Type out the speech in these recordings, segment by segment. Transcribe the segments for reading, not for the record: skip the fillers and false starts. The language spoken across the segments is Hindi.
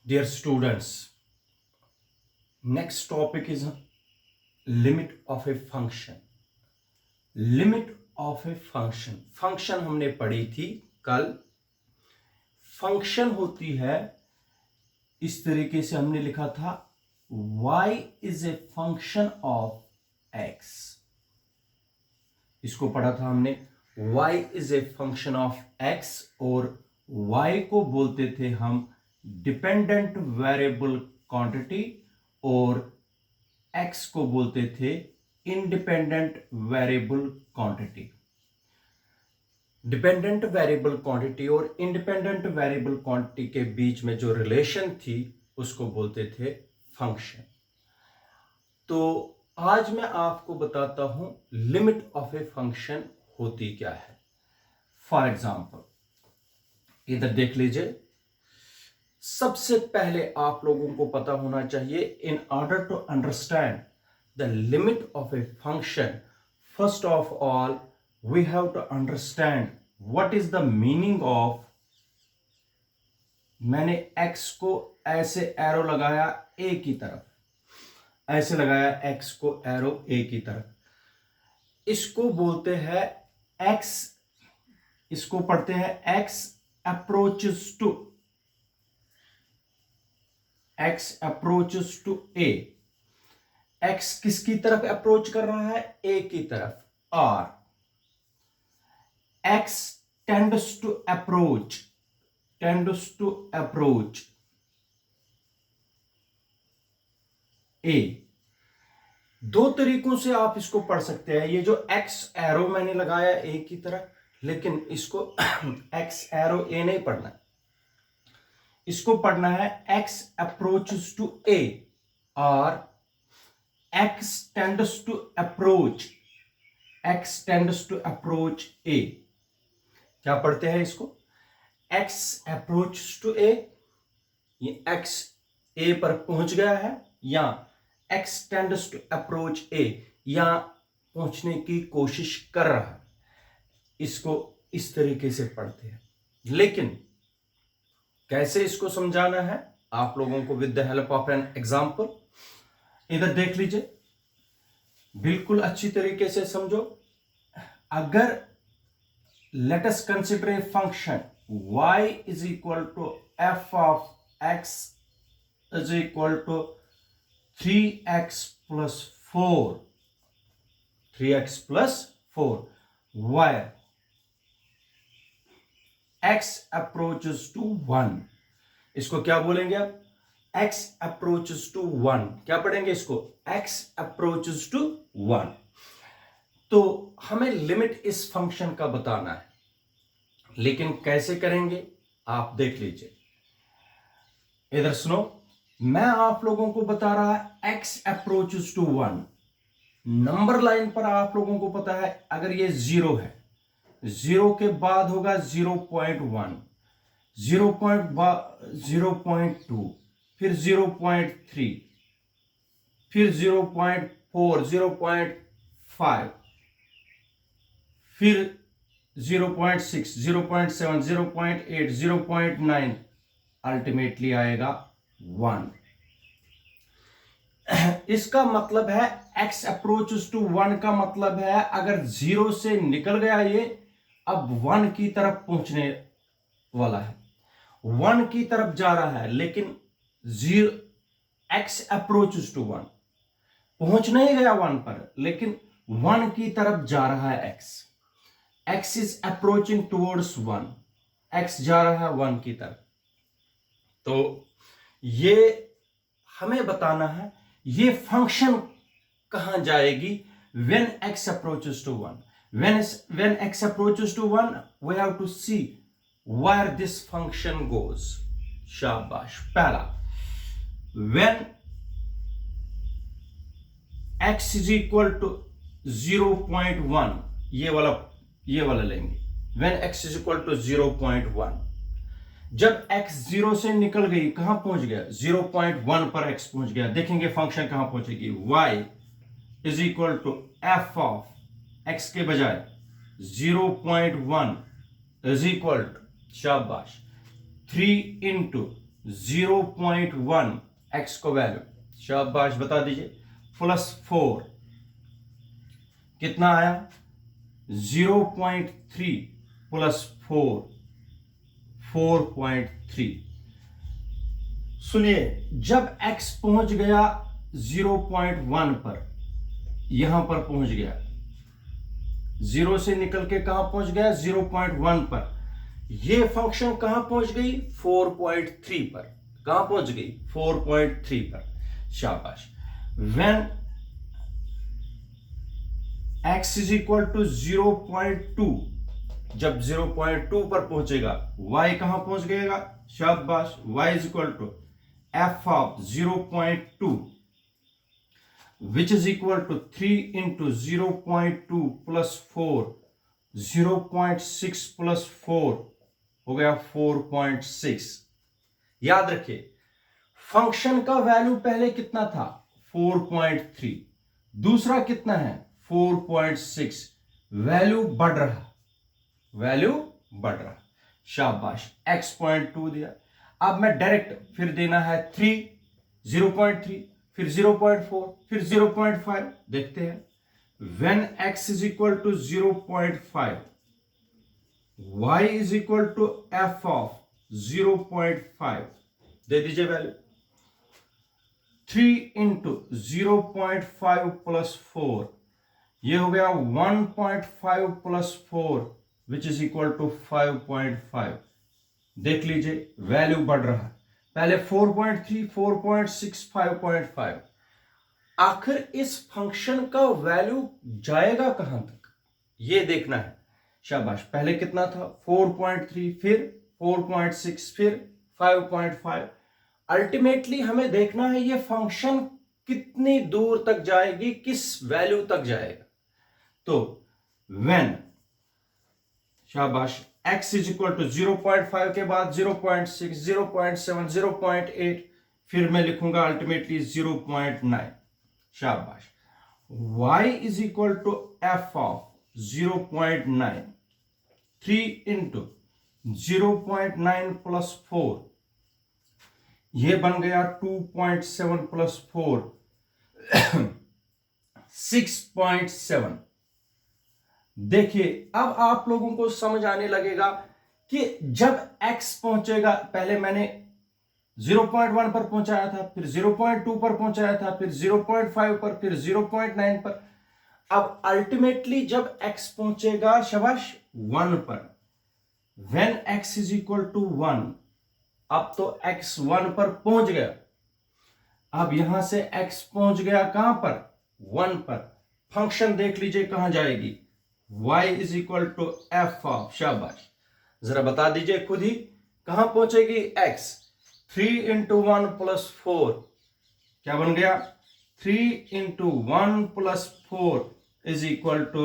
Dear students, next topic is limit of a function. Limit of a function. Function हमने पढ़ी थी कल. फंक्शन होती है इस तरीके से हमने लिखा था y is a function of x. इसको पढ़ा था हमने. y is a function of x और y को बोलते थे हम डिपेंडेंट वेरिएबल क्वांटिटी और x को बोलते थे independent variable quantity. Dependent variable quantity और इंडिपेंडेंट वेरिएबल क्वांटिटी के बीच में जो रिलेशन थी उसको बोलते थे फंक्शन. तो आज मैं आपको बताता हूं लिमिट ऑफ ए फंक्शन होती क्या है. फॉर एग्जांपल इधर देख लीजिए. सबसे पहले आप लोगों को पता होना चाहिए in order to understand the limit of a function, first of all we have to understand what is the meaning of. मैंने x को ऐसे एरो लगाया a की तरफ, ऐसे लगाया x को एरो a की तरफ. इसको बोलते हैं x, इसको पढ़ते हैं x approaches to, x approaches to a. x किसकी तरफ अप्रोच कर रहा है? a की तरफ. और x tends to approach a. दो तरीकों से आप इसको पढ़ सकते हैं. ये जो x एरो मैंने लगाया a की तरफ, लेकिन इसको x एरो a नहीं पढ़ना, इसको पढ़ना है x approaches to a और x tends to approach a. क्या पढ़ते हैं इसको? x approaches to a, ये x a पर पहुंच गया है, या x tends to approach a, या पहुंचने की कोशिश कर रहा है. इसको इस तरीके से पढ़ते हैं. लेकिन कैसे इसको समझाना है आप लोगों को with the help of an example. इधर देख लीजिए, बिल्कुल अच्छी तरीके से समझो. अगर let us consider a function y is equal to f of x is equal to 3x plus 4 where x approaches to 1. इसको क्या बोलेंगे आप? x approaches to 1. क्या पढ़ेंगे इसको? x approaches to 1. तो हमें लिमिट इस फंक्शन का बताना है, लेकिन कैसे करेंगे आप देख लीजिए. इधर सुनो, मैं आप लोगों को बता रहा है x approaches to 1. Number line पर आप लोगों को पता है अगर ये 0 है, 0 के बाद होगा 0.1, 0.2, फिर 0.3, फिर 0.4, 0.5, फिर 0.6, 0.7, 0.8, 0.9, अल्टीमेटली आएगा 1. इसका मतलब है x अप्रोचेस टू 1 का मतलब है अगर 0 से निकल गया ये, अब 1 की तरफ पहुंचने वाला है, 1 की तरफ जा रहा है. लेकिन x अप्रोचेस टू 1 पहुंच नहीं गया 1 पर, लेकिन 1 की तरफ जा रहा है x is approaching towards 1. x जा रहा है 1 की तरफ. तो ये हमें बताना है ये फंक्शन कहां जाएगी when x approaches to 1. When x approaches to 1, we have to see where this function goes. शाबाश. पहला, when x is equal to 0.1, ये वाला लेंगे. when x is equal to 0.1, जब x 0 से निकल गई कहां पहुंच गया? 0.1 पर x पहुंच गया. देखेंगे फंक्शन कहां पहुंचेगी. y is equal to f of x के बजाय 0.1 इज इक्वल टू, शाबाश, 3 इंटू 0.1 x को वैल्यू, शाबाश बता दीजिए, +4 कितना आया 0.3 + 4 4.3। सुनिए, जब x पहुंच गया 0.1 पर, यहां पर पहुंच गया, 0 से निकल के कहां पहुंच गया 0.1 पर, यह फंक्शन कहां पहुंच गई 4.3 पर, कहां पहुंच गई 4.3 पर, शाबाश। When x is equal to 0.2, जब 0.2 पर पहुंचेगा y कहां पहुंच गएगा, शाबाश, y is equal to f of 0.2 which is equal to 3 into 0.2 plus 4, 0.6 plus 4 हो गया 4.6। याद रखिए, फंक्शन का वैल्यू पहले कितना था 4.3, दूसरा कितना है 4.6, वैल्यू बढ़ रहा, वैल्यू बढ़ रहा, शाबाश। x.2 दिया, अब मैं डायरेक्ट फिर देना है 3, 0.3, फिर 0.4, फिर 0.5, देखते हैं। When x is equal to 0.5, y is equal to f of 0.5, दे दीजिए वैल्यू, 3 into 0.5 plus 4, ये हो गया 1.5 plus 4 which is equal to 5.5। देख लीजिए वैल्यू बढ़ रहा है, पहले 4.3, 4.6, 5.5। आखिर इस फंक्शन का वैल्यू जाएगा कहां तक, यह देखना है, शाबाश। पहले कितना था 4.3, फिर 4.6, फिर 5.5। अल्टीमेटली हमें देखना है ये फंक्शन कितनी दूर तक जाएगी, किस वैल्यू तक जाएगा। तो व्हेन, शाबाश, x इज इक्वल टू 0.5 के बाद 0.6, 0.7, 0.8, फिर मैं लिखूंगा अल्टीमेटली 0.9, शाबाश। y is equal to f of 0.9, 3 into 0.9 plus 4, यह बन गया 2.7 plus 4, 6.7। देखिए अब आप लोगों को समझ आने लगेगा कि जब x पहुंचेगा, पहले मैंने 0.1 पर पहुंचाया था, फिर 0.2 पर पहुंचाया था, फिर 0.5 पर, फिर 0.9 पर। अब अल्टीमेटली जब x पहुंचेगा शाबाश 1 पर, when x is equal to 1, अब तो x 1 पर पहुंच गया, अब यहां से x पहुंच गया कहां पर 1 पर, फंक्शन देख लीजिए कहां जाएगी, y is equal to f of, शाबाश, जरा बता दीजिए खुद ही, कहां पहुंचेगी x, 3 into 1 plus 4, क्या बन गया 3 into 1 plus 4 is equal to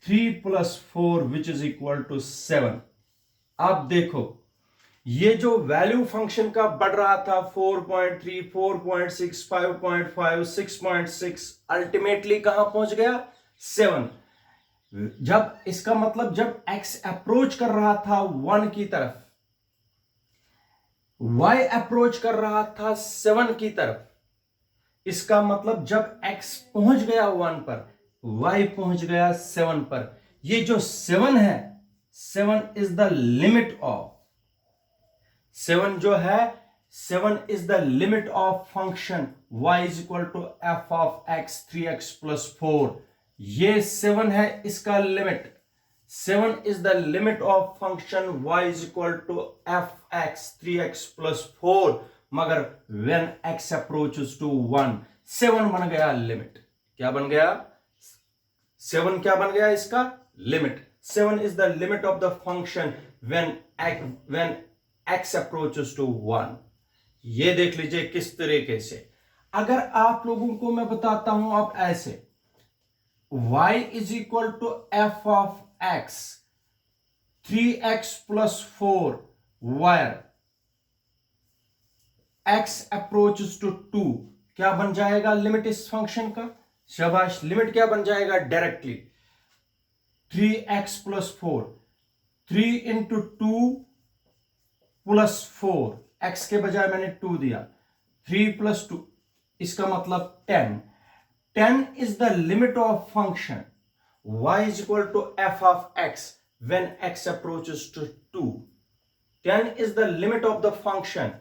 3 plus 4 which is equal to 7। अब देखो ये जो वैल्यू फंक्शन का बढ़ रहा था 4.3, 4.6, 5.5, 6.6, अल्टीमेटली कहां पहुंच गया 7। जब इसका मतलब जब x अप्रोच कर रहा था 1 की तरफ, y अप्रोच कर रहा था 7 की तरफ, इसका मतलब जब x पहुंच गया 1 पर, y पहुंच गया 7 पर। ये जो 7 है, 7 इज द लिमिट ऑफ, 7 जो है 7 is the limit of function y is equal to f of x 3x plus 4। ये 7 है इसका limit, 7 is the limit of function y is equal to fx 3x plus 4, मगर when x approaches to 1, 7 बन गया लिमिट। क्या बन गया 7, क्या बन गया इसका limit. 7 is the limit of the function when x approaches to 1। ये देख लीजिए किस तरीके से। अगर आप लोगों को मैं बताता हूं अब ऐसे, y is equal to f of x 3x plus 4 where x approaches to 2, क्या बन जाएगा लिमिट इस फंक्शन का, शाबाश, लिमिट क्या बन जाएगा directly 3x plus 4, 3 into 2 plus 4, x के बजाय मैंने 2 दिया, 3 + 2 इसका मतलब 10. 10 is the limit of function y is equal to f of x when x approaches to 2. 10 is the limit of the function.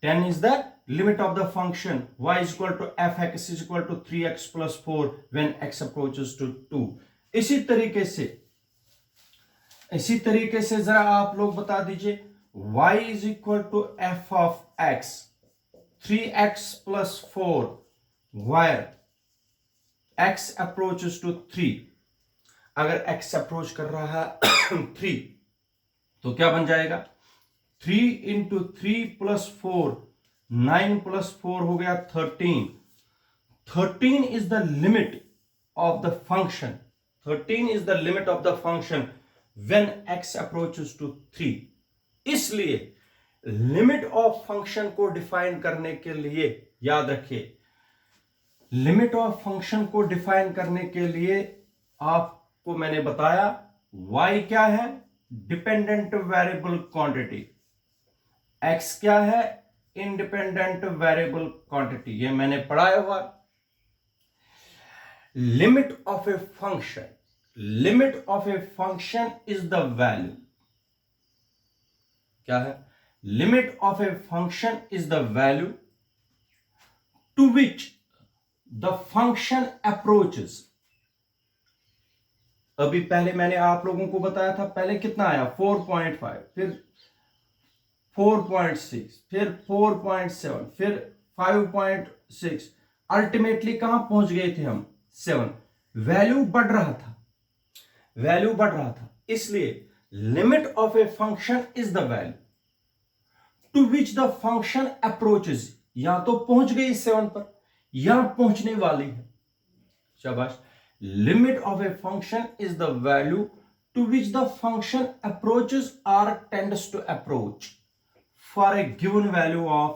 10 is the limit of the function y is equal to fx is equal to 3x plus 4 when x approaches to 2. इसी तरीके से जरा आप लोग बता दीजिए, y is equal to f of x 3x plus 4 where x approaches to 3. अगर x अप्रोच कर रहा है 3 तो क्या बन जाएगा, 3 into 3 plus 4, 9 plus 4 हो गया 13. 13 is the limit of the function. 13 is the limit of the function when x approaches to 3. इसलिए लिमिट ऑफ फंक्शन को डिफाइन करने के लिए याद रखिए, लिमिट ऑफ फंक्शन को डिफाइन करने के लिए आपको मैंने बताया y क्या है, डिपेंडेंट वेरिएबल क्वांटिटी, x क्या है, इंडिपेंडेंट वेरिएबल क्वांटिटी. ये मैंने पढ़ाया हुआ. Limit of a function, limit of a function is the value. क्या है, limit of a function is the value to which the function approaches. अभी पहले मैंने आप लोगों को बताया था, पहले कितना आया 4.5, फिर 4.6, फिर 4.7, फिर 5.6, अल्टीमेटली कहां पहुंच गए थे हम, 7. वैल्यू बढ़ रहा था. इसलिए limit of a function is the value to which the function approaches. या तो पहुंच गई 7 पर या पहुंचने वाली है. शाबाश. Limit of a function is the value to which the function approaches or tends to approach for a given value of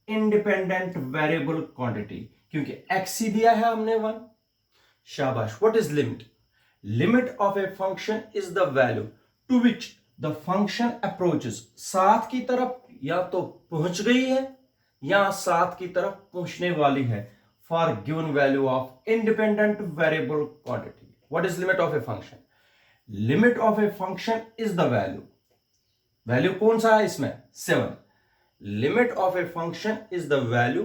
independent variable quantity. क्योंकि x ही दिया है हमने 1. शाबाश. What is limit? Limit of a function is the value to which the function approaches. 7 की तरफ या तो पहुंच गई है या 7 की तरफ पहुंचने वाली है for given value of independent variable quantity. What is limit of a function? Limit of a function is the value. Value कौन सा है इसमें, 7. Limit of a function is the value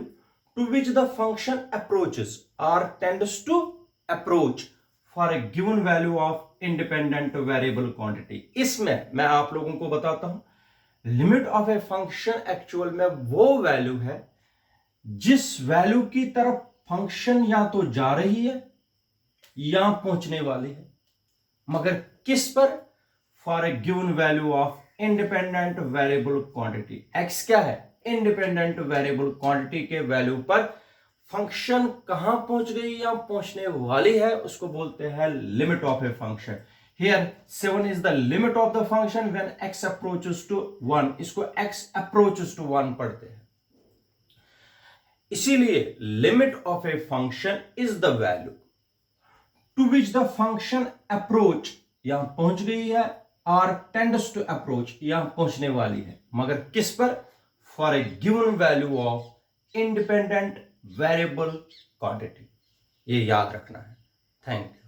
to which the function approaches or tends to approach for a given value of independent variable quantity. इसमें मैं आप लोगों को बताता हूं, limit of a function actual में वो वैल्यू है जिस वैल्यू की तरफ फंक्शन या तो जा रही है या पहुंचने वाली है, मगर किस पर, for a given value of independent variable quantity. x क्या है, इंडिपेंडेंट वेरिएबल क्वांटिटी के वैल्यू पर फंक्शन कहां पहुंच गई या पहुंचने वाली है, उसको बोलते हैं limit of a function. Here 7 is the limit of the function when x approaches to 1. इसको x अप्रोचेस टू 1 पढ़ते हैं. इसीलिए limit of a function is the value to which the function approach, यहां पहुंच गई है, आर टेंड्स टू अप्रोच, यहां पहुंचने वाली है, मगर किस पर, for a given value of independent variable quantity. ये याद रखना है. Thank you.